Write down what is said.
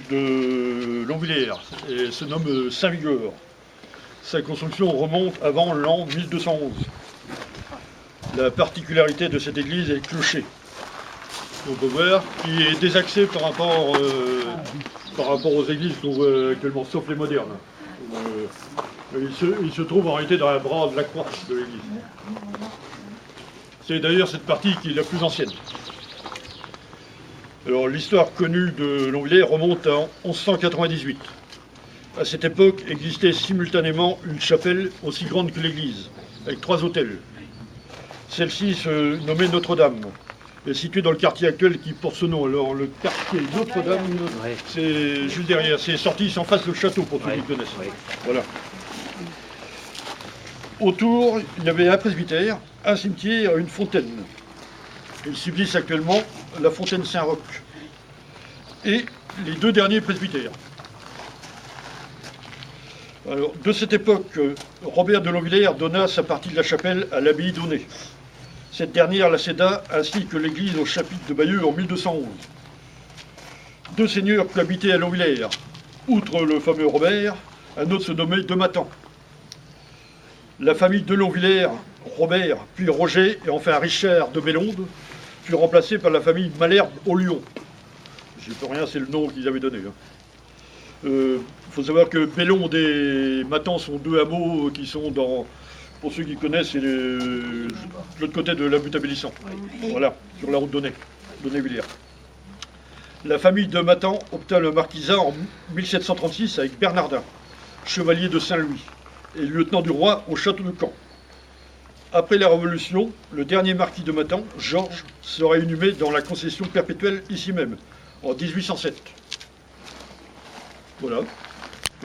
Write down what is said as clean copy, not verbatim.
de Longvillers et se nomme Saint-Vigor. Sa construction remonte avant l'an 1211. La particularité de cette église est le clocher. On peut voir qui est désaxé par rapport aux églises qu'on voit actuellement, sauf les modernes. Il se trouve en réalité dans la bras de la croix de l'église. C'est d'ailleurs cette partie qui est la plus ancienne. Alors l'histoire connue de Longvillers remonte à 1198. À cette époque existait simultanément une chapelle aussi grande que l'église, avec 3 autels. Celle-ci se nommait Notre-Dame. Elle est située dans le quartier actuel qui porte ce nom. Alors le quartier Notre-Dame, c'est juste derrière. C'est sorti en face le château pour ceux qui connaissent. Voilà. Autour, il y avait un presbytère, un cimetière, une fontaine. Il subsiste actuellement la fontaine Saint-Roch et les 2 derniers presbytères. Alors, de cette époque, Robert de Longvillers donna sa partie de la chapelle à l'abbaye d'Aunay. Cette dernière la céda ainsi que l'église au chapitre de Bayeux en 1211. 2 seigneurs cohabitaient à Longvillers. Outre le fameux Robert, un autre se nommait de Matan. La famille de Longvillers, Robert, puis Roger et enfin Richard de Bellonde fut remplacée par la famille Malherbe au Lyon. J'y peux rien, c'est le nom qu'ils avaient donné. Il faut savoir que Bellonde et Matan sont 2 hameaux qui sont dans, pour ceux qui connaissent, c'est de l'autre côté de la butte à Bélissant. Voilà, sur la route d'Aunay-Villers. La famille de Matan obtint le marquisat en 1736 avec Bernardin, chevalier de Saint-Louis, et lieutenant du roi au château de Caen. Après la Révolution, le dernier marquis de Matan, Georges, sera inhumé dans la concession perpétuelle ici même, en 1807. Voilà.